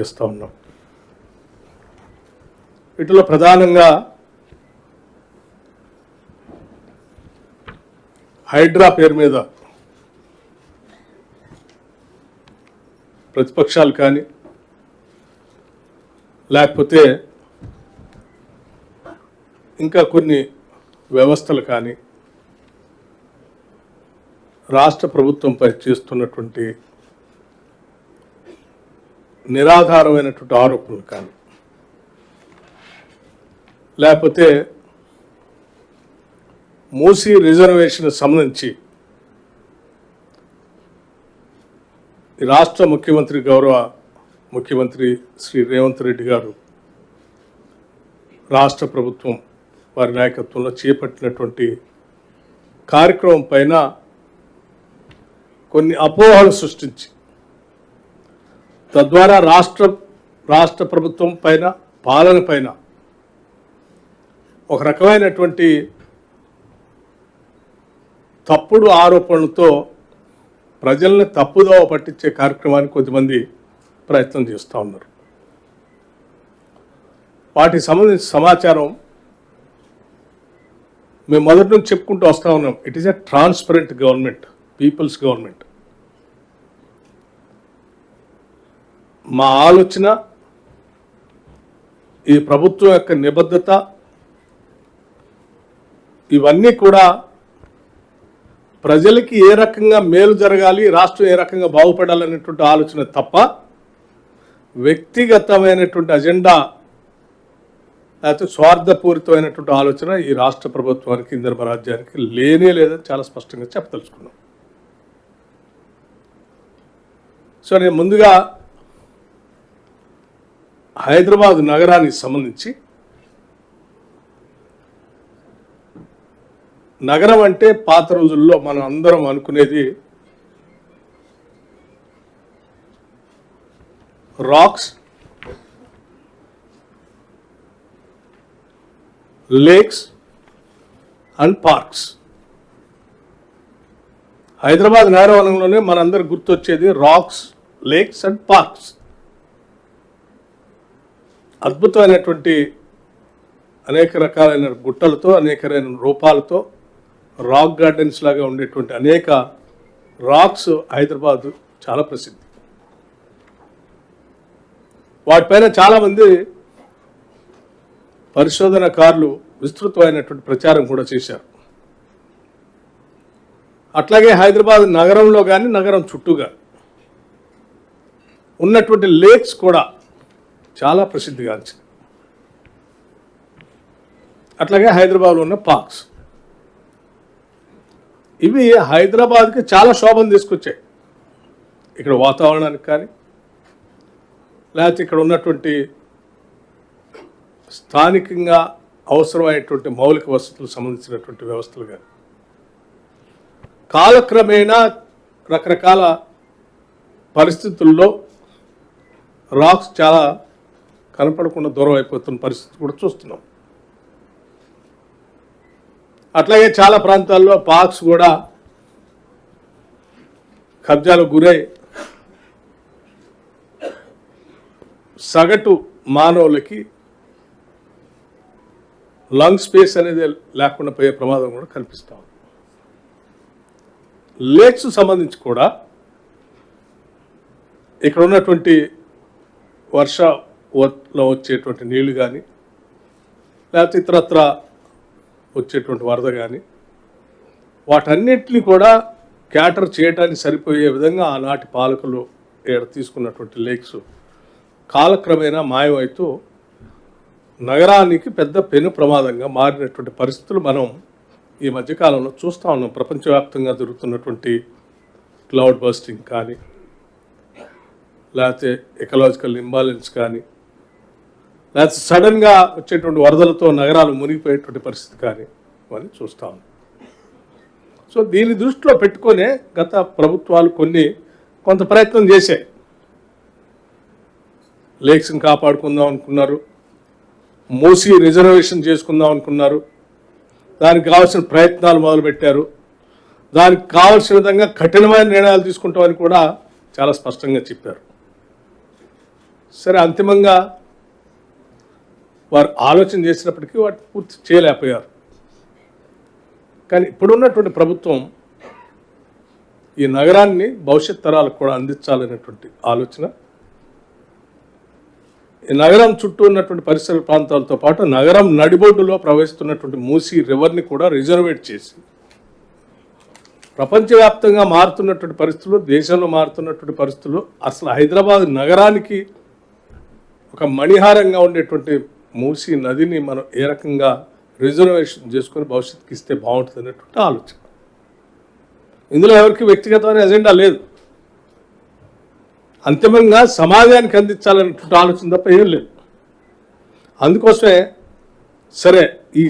చేస్తూ ఉన్నాం. వీటిలో ప్రధానంగా హైడ్రా పేరు మీద ప్రతిపక్షాలు కానీ లేకపోతే ఇంకా కొన్ని వ్యవస్థలు కానీ రాష్ట్ర ప్రభుత్వంపై చేస్తున్నటువంటి నిరాధారమైనటువంటి ఆరోపణలు కానీ లేకపోతే మూసీ రిజర్వేషన్ సంబంధించి రాష్ట్ర ముఖ్యమంత్రి గౌరవ ముఖ్యమంత్రి శ్రీ రేవంత్ రెడ్డి గారు రాష్ట్ర ప్రభుత్వం వారి నాయకత్వంలో చేపట్టినటువంటి కార్యక్రమం పైన కొన్ని అపోహలు సృష్టించి తద్వారా రాష్ట్ర ప్రభుత్వం పైన పాలన పైన ఒక రకమైనటువంటి తప్పుడు ఆరోపణలతో ప్రజల్ని తప్పుదోవ పట్టించే కార్యక్రమానికి కొద్దిమంది ప్రయత్నం చేస్తూ ఉన్నారు. వాటికి సంబంధించిన సమాచారం మేము మొదటి నుంచి చెప్పుకుంటూ వస్తూ ఉన్నాం. It is a transparent government, people's government. మా ఆలోచన, ఈ ప్రభుత్వం యొక్క నిబద్ధత ఇవన్నీ కూడా ప్రజలకి ఏ రకంగా మేలు జరగాలి, రాష్ట్రం ఏ రకంగా బాగుపడాలనేటువంటి ఆలోచన తప్ప వ్యక్తిగతమైనటువంటి అజెండా లేకపోతే స్వార్థపూరితమైనటువంటి ఆలోచన ఈ రాష్ట్ర ప్రభుత్వానికి, ఇందిరమ్మ రాజ్యానికి లేనే లేదని చాలా స్పష్టంగా చెప్పదలుచుకున్నాం. సో నేను ముందుగా హైదరాబాద్ నగరానికి సంబంధించి, నగరం అంటే పాత రోజుల్లో మనం అందరం అనుకునేది rocks, lakes and parks. Hyderabad నగరవనంలోనే మనందరికి గుర్తొచ్చేది రాక్స్, లేక్స్ అండ్ పార్క్స్. అద్భుతమైనటువంటి అనేక రకాలైన గుట్టలతో, అనేకమైన రూపాలతో, రాక్ గార్డెన్స్ లాగా ఉండేటువంటి అనేక రాక్స్ హైదరాబాద్ చాలా ప్రసిద్ధి. వాటిపైన చాలామంది పరిశోధనకారులు విస్తృతమైనటువంటి ప్రచారం కూడా చేశారు. అట్లాగే హైదరాబాద్ నగరంలో కానీ నగరం చుట్టూగా ఉన్నటువంటి లేక్స్ కూడా చాలా ప్రసిద్ధిగాంచింది. అట్లాగే హైదరాబాద్లో ఉన్న పార్క్స్, ఇవి హైదరాబాద్కి చాలా శోభను తీసుకొచ్చాయి. ఇక్కడ వాతావరణానికి కానీ లేకపోతే ఇక్కడ ఉన్నటువంటి స్థానికంగా అవసరమైనటువంటి మౌలిక వసతులకు సంబంధించినటువంటి వ్యవస్థలు కానీ కాలక్రమేణా రకరకాల పరిస్థితుల్లో రాక్స్ చాలా కనపడకుండా దూరం అయిపోతున్న పరిస్థితి కూడా చూస్తున్నాం. అట్లాగే చాలా ప్రాంతాల్లో పార్క్స్ కూడా కబ్జాలకు గురై సగటు మానవులకి లంగ్ స్పేస్ అనేది లేకుండా పోయే ప్రమాదం కూడా కనిపిస్తూ ఉంది. లేక్స్ సంబంధించి కూడా ఇక్కడ ఉన్నటువంటి వర్షంలో వచ్చేటువంటి నీళ్లు కానీ లేకపోతే ఇతరత్ర వచ్చేటువంటి వరద కానీ వాటన్నిటిని కూడా క్యాటర్ చేయడానికి సరిపోయే విధంగా ఆనాటి పాలకులు ఇక్కడ తీసుకున్నటువంటి లేక్స్ కాలక్రమేణా మాయమవుతూ నగరానికి పెద్ద పెను ప్రమాదంగా మారినటువంటి పరిస్థితులు మనం ఈ మధ్యకాలంలో చూస్తూ ఉన్నాం. ప్రపంచవ్యాప్తంగా జరుగుతున్నటువంటి క్లౌడ్ బస్టింగ్ కానీ లేకపోతే ఎకలాజికల్ ఇంబాలెన్స్ కానీ లేకపోతే సడన్గా వచ్చేటువంటి వరదలతో నగరాలు మునిగిపోయేటువంటి పరిస్థితి కానీ ఇవన్నీ చూస్తూ ఉన్నాం. సో దీన్ని దృష్టిలో పెట్టుకొనే గత ప్రభుత్వాలు కొంత ప్రయత్నం చేశాయి. లేక్స్ని కాపాడుకుందాం అనుకున్నారు, మూసీ రిజర్వేషన్ చేసుకుందాం అనుకున్నారు, దానికి కావాల్సిన ప్రయత్నాలు మొదలుపెట్టారు. దానికి కావాల్సిన విధంగా కఠినమైన నిర్ణయాలు తీసుకుంటామని కూడా చాలా స్పష్టంగా చెప్పారు. సరే అంతిమంగా వారు ఆలోచన చేసినప్పటికీ వాటిని పూర్తి చేయలేకపోయారు. కానీ ఇప్పుడున్నటువంటి ప్రభుత్వం ఈ నగరాన్ని భవిష్యత్ తరాలకు కూడా అందించాలనేటువంటి ఆలోచన, ఈ నగరం చుట్టూ ఉన్నటువంటి పరిసర ప్రాంతాలతో పాటు నగరం నడిబొడ్డులో ప్రవహిస్తున్నటువంటి మూసీ రివర్ని కూడా రిజర్వేట్ చేసి ప్రపంచవ్యాప్తంగా మారుతున్నటువంటి పరిస్థితులు, దేశంలో మారుతున్నటువంటి పరిస్థితులు, అసలు హైదరాబాద్ నగరానికి ఒక మణిహారంగా ఉండేటువంటి మూసీ నదిని మనం ఏ రకంగా రిజర్వేషన్ చేసుకొని భవిష్యత్తుకి ఇస్తే బాగుంటుంది అనేటువంటి ఆలోచన. ఇందులో ఎవరికి వ్యక్తిగతమైన ఎజెండా లేదు. అంతిమంగా సమాజానికి అందించాలనేటువంటి ఆలోచన తప్ప ఏం లేదు. అందుకోసమే సరే ఈ